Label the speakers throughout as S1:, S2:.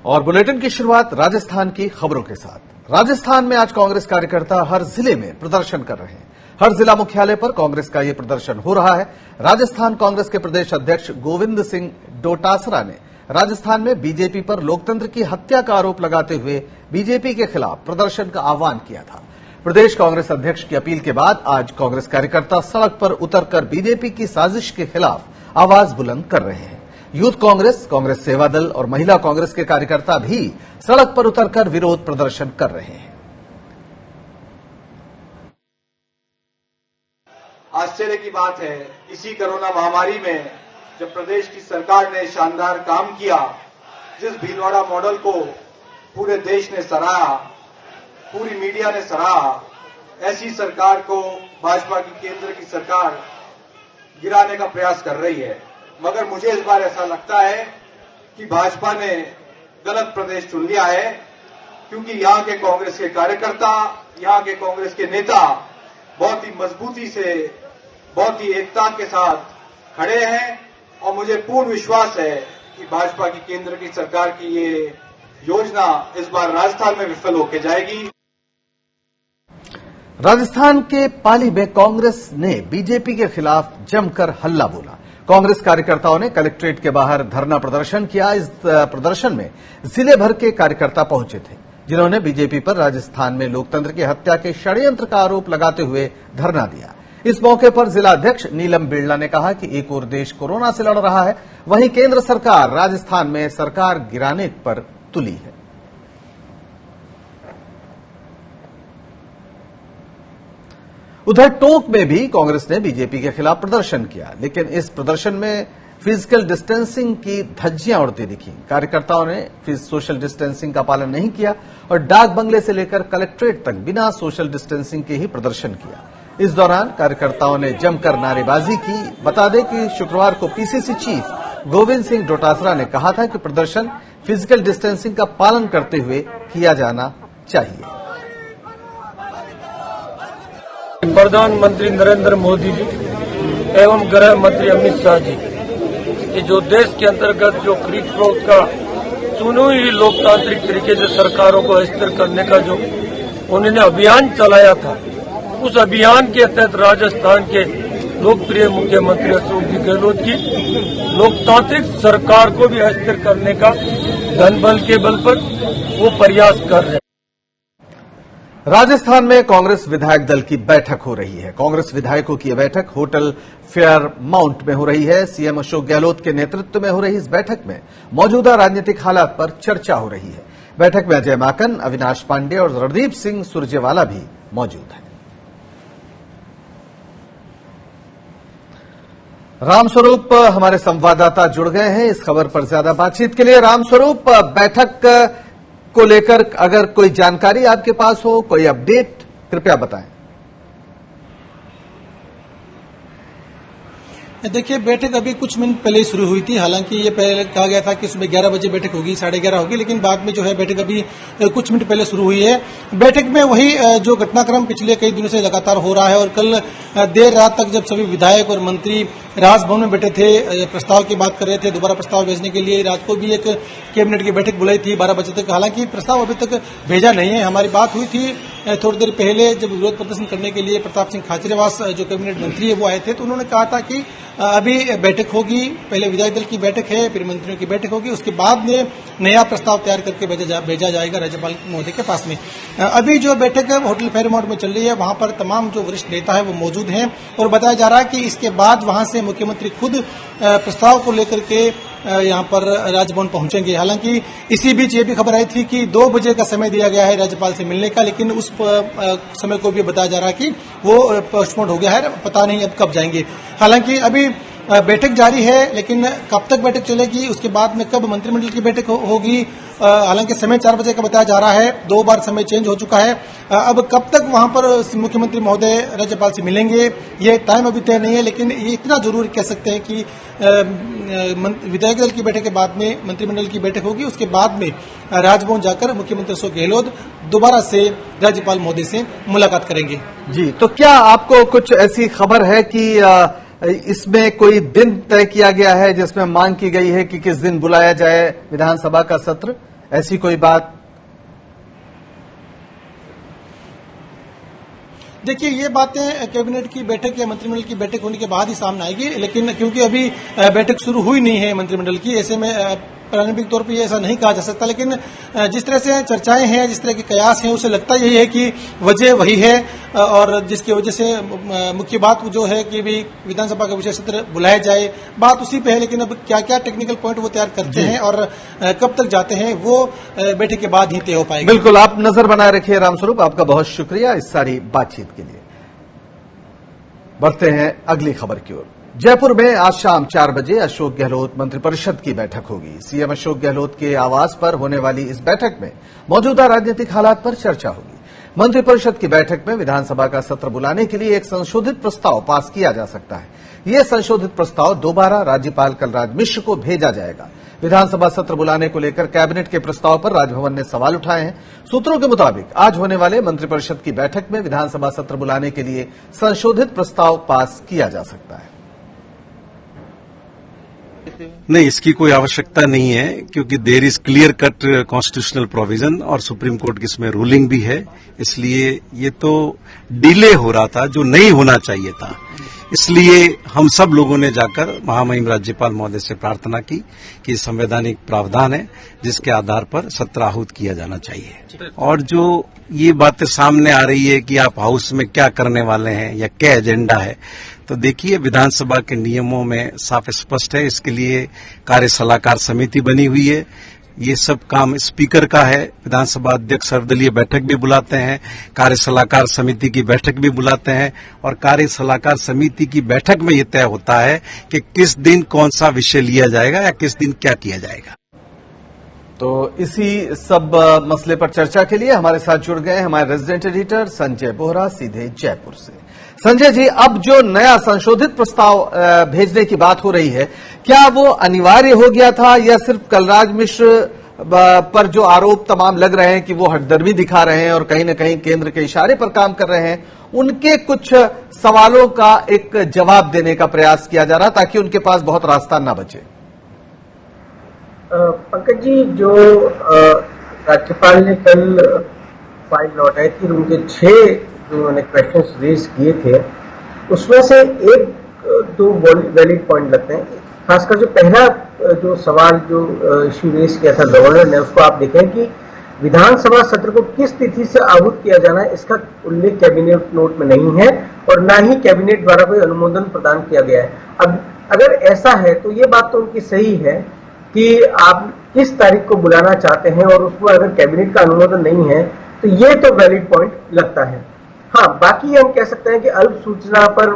S1: और बुलेटिन की शुरुआत राजस्थान की खबरों के साथ। राजस्थान में आज कांग्रेस कार्यकर्ता हर जिले में प्रदर्शन कर रहे हैं। हर जिला मुख्यालय पर कांग्रेस का ये प्रदर्शन हो रहा है। राजस्थान कांग्रेस के प्रदेश अध्यक्ष गोविंद सिंह डोटासरा ने राजस्थान में बीजेपी पर लोकतंत्र की हत्या का आरोप लगाते हुए बीजेपी के खिलाफ प्रदर्शन का आह्वान किया था। प्रदेश कांग्रेस अध्यक्ष की अपील के बाद आज कांग्रेस कार्यकर्ता सड़क पर उतरकर बीजेपी की साजिश के खिलाफ आवाज बुलंद कर रहे हैं। यूथ कांग्रेस, कांग्रेस सेवा दल और महिला कांग्रेस के कार्यकर्ता भी सड़क पर उतरकर विरोध प्रदर्शन कर रहे हैं।
S2: आश्चर्य की बात है, इसी कोरोना महामारी में जब प्रदेश की सरकार ने शानदार काम किया, जिस भीलवाड़ा मॉडल को पूरे देश ने सराहा, पूरी मीडिया ने सराहा, ऐसी सरकार को भाजपा की केंद्र की सरकार गिराने का प्रयास कर रही है। मगर मुझे इस बार ऐसा लगता है कि भाजपा ने गलत प्रदेश चुन लिया है, क्योंकि यहां के कांग्रेस के कार्यकर्ता, यहां के कांग्रेस के नेता बहुत ही मजबूती से, बहुत ही एकता के साथ खड़े हैं और मुझे पूर्ण विश्वास है कि भाजपा की केंद्र की सरकार की ये योजना इस बार राजस्थान में विफल होकर जाएगी।
S1: राजस्थान के पाली में कांग्रेस ने बीजेपी के खिलाफ जमकर हल्ला बोला। कांग्रेस कार्यकर्ताओं ने कलेक्ट्रेट के बाहर धरना प्रदर्शन किया। इस प्रदर्शन में जिले भर के कार्यकर्ता पहुंचे थे, जिन्होंने बीजेपी पर राजस्थान में लोकतंत्र की हत्या के षड्यंत्र का आरोप लगाते हुए धरना दिया। इस मौके पर जिला अध्यक्ष नीलम बिड़ला ने कहा कि एक ओर देश कोरोना से लड़ रहा है, वहीं केंद्र सरकार राजस्थान में सरकार गिराने पर तुली है। उधर टोंक में भी कांग्रेस ने बीजेपी के खिलाफ प्रदर्शन किया, लेकिन इस प्रदर्शन में फिजिकल डिस्टेंसिंग की धज्जियां उड़ती दिखी। कार्यकर्ताओं ने सोशल डिस्टेंसिंग का पालन नहीं किया और डाक बंगले से लेकर कलेक्ट्रेट तक बिना सोशल डिस्टेंसिंग के ही प्रदर्शन किया। इस दौरान कार्यकर्ताओं ने जमकर नारेबाजी की। बता दें कि शुक्रवार को पीसीसी चीफ गोविंद सिंह डोटासरा ने कहा था कि प्रदर्शन फिजिकल डिस्टेंसिंग का पालन करते हुए किया जाना चाहिए।
S3: प्रधानमंत्री नरेंद्र मोदी जी एवं गृह मंत्री अमित शाह जी, ये जो देश के अंतर्गत जो खरीद फरोख्त का चुनी हुई लोकतांत्रिक तरीके से सरकारों को अस्थिर करने का जो उन्होंने अभियान चलाया था, उस अभियान के तहत राजस्थान के लोकप्रिय मुख्यमंत्री अशोक जी गहलोत की लोकतांत्रिक सरकार को भी अस्थिर करने का धन बल के बल पर वो प्रयास कर रहे हैं।
S1: राजस्थान में कांग्रेस विधायक दल की बैठक हो रही है। कांग्रेस विधायकों की यह बैठक होटल फेयरमाउंट में हो रही है। सीएम अशोक गहलोत के नेतृत्व में हो रही इस बैठक में मौजूदा राजनीतिक हालात पर चर्चा हो रही है। बैठक में अजय माकन, अविनाश पांडे और रणदीप सिंह सुरजेवाला भी मौजूद हैं। रामस्वरूप हमारे संवाददाता जुड़ गए हैं इस खबर पर ज्यादा बातचीत के लिए। रामस्वरूप, बैठक को लेकर अगर कोई जानकारी आपके पास हो, कोई अपडेट, कृपया बताएं।
S4: देखिए, बैठक अभी कुछ मिनट पहले शुरू हुई थी। हालांकि ये पहले कहा गया था कि सुबह 11 बजे बैठक होगी, 11:30 होगी, लेकिन बाद में जो है बैठक अभी कुछ मिनट पहले शुरू हुई है। बैठक में वही जो घटनाक्रम पिछले कई दिनों से लगातार हो रहा है और कल देर रात तक जब सभी विधायक और मंत्री राजभवन में बैठे थे, प्रस्ताव की बात कर रहे थे, दोबारा प्रस्ताव भेजने के लिए रात को भी एक कैबिनेट की बैठक बुलाई थी 12 बजे तक। हालांकि प्रस्ताव अभी तक भेजा नहीं है। हमारी बात हुई थी थोड़ी देर पहले, जब विरोध प्रदर्शन करने के लिए प्रताप सिंह खाचरियावास जो कैबिनेट मंत्री है वो आए थे, तो उन्होंने कहा था कि अभी बैठक होगी, पहले विधायक दल की बैठक है, फिर मंत्रियों की बैठक होगी, उसके बाद में नया प्रस्ताव तैयार करके भेजा जाएगा राज्यपाल महोदय के पास में। अभी जो बैठक होटल फेयरमाउंट में चल रही है, वहां पर तमाम जो वरिष्ठ नेता है वो मौजूद हैं और बताया जा रहा है कि इसके बाद वहां से मुख्यमंत्री खुद प्रस्ताव को लेकर के यहां पर राजभवन पहुंचेंगे। हालांकि इसी बीच ये भी खबर आई थी कि 2 बजे का समय दिया गया है राज्यपाल से मिलने का, लेकिन उस समय को भी बताया जा रहा है कि वो पोस्टपोन हो गया है, पता नहीं अब कब जाएंगे। हालांकि अभी बैठक जारी है, लेकिन कब तक बैठक चलेगी, उसके बाद में कब मंत्रिमंडल की बैठक होगी, हालांकि समय 4 बजे का बताया जा रहा है। 2 बार समय चेंज हो चुका है। अब कब तक वहां पर मुख्यमंत्री महोदय राज्यपाल से मिलेंगे, ये टाइम अभी तय नहीं है, लेकिन ये इतना जरूर कह सकते हैं कि विधायक दल की बैठक के बाद में मंत्रिमंडल की बैठक होगी, उसके बाद में राजभवन जाकर मुख्यमंत्री अशोक गहलोत दोबारा से राज्यपाल महोदय से मुलाकात करेंगे।
S1: जी, तो क्या आपको कुछ ऐसी खबर है कि इसमें कोई दिन तय किया गया है जिसमें मांग की गई है कि किस दिन बुलाया जाए विधानसभा का सत्र? ऐसी कोई बात?
S4: देखिए, ये बातें कैबिनेट की बैठक या मंत्रिमंडल की बैठक होने के बाद ही सामने आएगी, लेकिन क्योंकि अभी बैठक शुरू हुई नहीं है मंत्रिमंडल की, ऐसे में प्रारंभिक तौर पर ऐसा नहीं कहा जा सकता। लेकिन जिस तरह से चर्चाएं हैं, जिस तरह के कयास हैं, उसे लगता यही है कि वजह वही है, और जिसकी वजह से मुख्य बात जो है कि भी विधानसभा का विशेष सत्र बुलाया जाए, बात उसी पे है। लेकिन अब क्या क्या टेक्निकल पॉइंट वो तैयार करते हैं और कब तक जाते हैं, वो बैठक के बाद ही तय हो पाएगा।
S1: बिल्कुल, आप नजर बनाए रखिए। रामस्वरूप, आपका बहुत शुक्रिया इस सारी बातचीत के लिए। बढ़ते हैं अगली खबर की ओर। जयपुर में आज शाम 4 बजे अशोक गहलोत मंत्रिपरिषद की बैठक होगी। सीएम अशोक गहलोत के आवास पर होने वाली इस बैठक में मौजूदा राजनीतिक हालात पर चर्चा होगी। मंत्रिपरिषद की बैठक में विधानसभा का सत्र बुलाने के लिए एक संशोधित प्रस्ताव पास किया जा सकता है। यह संशोधित प्रस्ताव दोबारा राज्यपाल कलराज मिश्र को भेजा जाएगा। विधानसभा सत्र बुलाने को लेकर कैबिनेट के प्रस्ताव पर राजभवन ने सवाल उठाए हैं। सूत्रों के मुताबिक आज होने वाले मंत्रिपरिषद की बैठक में विधानसभा सत्र बुलाने के लिए संशोधित प्रस्ताव पास किया जा सकता है।
S5: नहीं, इसकी कोई आवश्यकता नहीं है, क्योंकि there is clear cut constitutional provision और सुप्रीम कोर्ट की इसमें रूलिंग भी है। इसलिए ये तो डिले हो रहा था जो नहीं होना चाहिए था। इसलिए हम सब लोगों ने जाकर महामहिम राज्यपाल महोदय से प्रार्थना की कि संवैधानिक प्रावधान है जिसके आधार पर सत्र आहूत किया जाना चाहिए। और जो ये बातें सामने आ रही है कि आप हाउस में क्या करने वाले हैं या क्या एजेंडा है, तो देखिए विधानसभा के नियमों में साफ स्पष्ट है। इसके लिए कार्य सलाहकार समिति बनी हुई है। ये सब काम स्पीकर का है। विधानसभा अध्यक्ष सर्वदलीय बैठक भी बुलाते हैं, कार्य सलाहकार समिति की बैठक भी बुलाते हैं, और कार्य सलाहकार समिति की बैठक में ये तय होता है कि किस दिन कौन सा विषय लिया जाएगा या किस दिन क्या किया जाएगा।
S1: तो इसी सब मसले पर चर्चा के लिए हमारे साथ जुड़ गए हमारे रेजिडेंट एडिटर संजय बोहरा सीधे जयपुर से। संजय जी, अब जो नया संशोधित प्रस्ताव भेजने की बात हो रही है, क्या वो अनिवार्य हो गया था या सिर्फ कलराज मिश्र पर जो आरोप तमाम लग रहे हैं कि वो हटदर्मी दिखा रहे हैं और कहीं न कहीं केंद्र के इशारे पर काम कर रहे हैं, उनके कुछ सवालों का एक जवाब देने का प्रयास किया जा रहा ताकि उनके पास बहुत रास्ता न बचे?
S6: पंकज जी, जो राज्यपाल ने कल फाइल लौटाई थी, उनके 6 जो उन्होंने क्वेश्चंस रेज किए थे, उसमें से 1-2 वैलिड पॉइंट लगते हैं। खासकर जो पहला जो सवाल जो इश्यू रेज किया था गवर्नर ने, उसको आप देखें कि विधानसभा सत्र को किस तिथि से आहूत किया जाना है, इसका उल्लेख कैबिनेट नोट में नहीं है और न ही कैबिनेट द्वारा कोई अनुमोदन प्रदान किया गया है। अब अगर ऐसा है तो ये बात तो उनकी सही है कि आप किस तारीख को बुलाना चाहते हैं और उसमें अगर कैबिनेट का अनुमोदन नहीं है तो ये तो वैलिड पॉइंट लगता है। हाँ, बाकी हम कह सकते हैं कि अल्प सूचना पर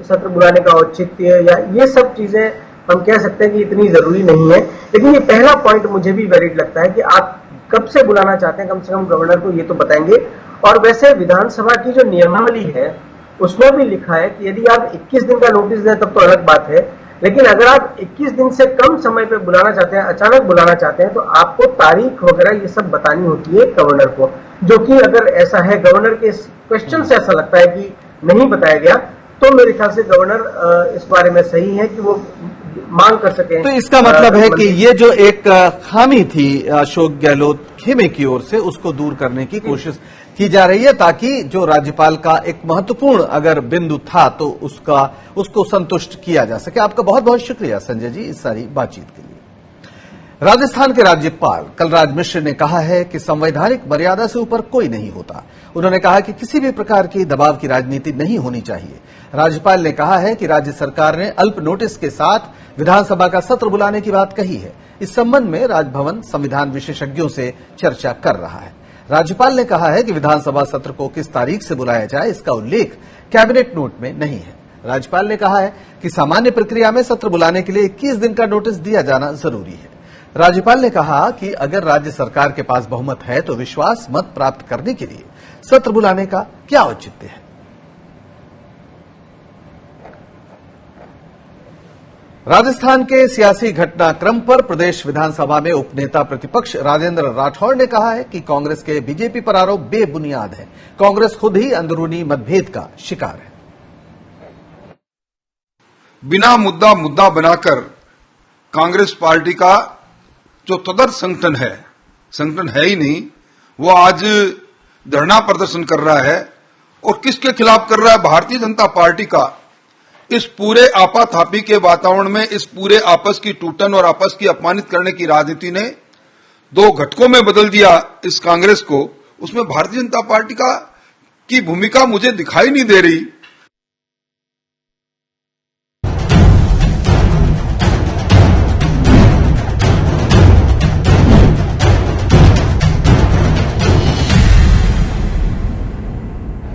S6: सत्र बुलाने का औचित्य या ये सब चीजें हम कह सकते हैं कि इतनी जरूरी नहीं है। लेकिन ये पहला पॉइंट मुझे भी वैलिड लगता है कि आप कब से बुलाना चाहते हैं, कम से कम गवर्नर को ये तो बताएंगे। और वैसे विधानसभा की जो नियमावली है उसमें भी लिखा है कि यदि आप 21 दिन का नोटिस दें तब तो अलग बात है, लेकिन अगर आप 21 दिन से कम समय पे बुलाना चाहते हैं, अचानक बुलाना चाहते हैं, तो आपको तारीख वगैरह ये सब बतानी होती है गवर्नर को, जो कि अगर ऐसा है, गवर्नर के क्वेश्चन से ऐसा लगता है कि नहीं बताया गया, तो मेरे ख्याल से गवर्नर इस बारे में सही है कि वो मांग कर सके।
S1: तो इसका मतलब है कि ये जो एक खामी थी अशोक गहलोत खेमे की ओर से, उसको दूर करने की कोशिश की जा रही है ताकि जो राज्यपाल का एक महत्वपूर्ण अगर बिंदु था तो उसको संतुष्ट किया जा सके। आपका बहुत बहुत शुक्रिया संजय जी इस सारी बातचीत के लिए। राजस्थान के राज्यपाल कलराज मिश्र ने कहा है कि संवैधानिक मर्यादा से ऊपर कोई नहीं होता। उन्होंने कहा कि किसी भी प्रकार की दबाव की राजनीति नहीं होनी चाहिए। राज्यपाल ने कहा है कि राज्य सरकार ने अल्प नोटिस के साथ विधानसभा का सत्र बुलाने की बात कही है। इस संबंध में राजभवन संविधान विशेषज्ञों से चर्चा कर रहा है। राज्यपाल ने कहा है कि विधानसभा सत्र को किस तारीख से बुलाया जाए इसका उल्लेख कैबिनेट नोट में नहीं है। राज्यपाल ने कहा है कि सामान्य प्रक्रिया में सत्र बुलाने के लिए 21 दिन का नोटिस दिया जाना जरूरी है। राज्यपाल ने कहा कि अगर राज्य सरकार के पास बहुमत है तो विश्वास मत प्राप्त करने के लिए सत्र बुलाने का क्या औचित्य है। राजस्थान के सियासी घटनाक्रम पर प्रदेश विधानसभा में उपनेता प्रतिपक्ष राजेंद्र राठौड़ ने कहा है कि कांग्रेस के बीजेपी पर आरोप बेबुनियाद है। कांग्रेस खुद ही अंदरूनी मतभेद का शिकार है।
S7: बिना मुद्दा बनाकर कांग्रेस पार्टी का जो तदर्थ संगठन है, संगठन है ही नहीं, वो आज धरना प्रदर्शन कर रहा है। और किसके खिलाफ कर रहा है? भारतीय जनता पार्टी का। इस पूरे आपाधापी के वातावरण में, इस पूरे आपस की टूटन और आपस की अपमानित करने की राजनीति ने दो घटकों में बदल दिया इस कांग्रेस को। उसमें भारतीय जनता पार्टी की भूमिका मुझे दिखाई नहीं दे रही।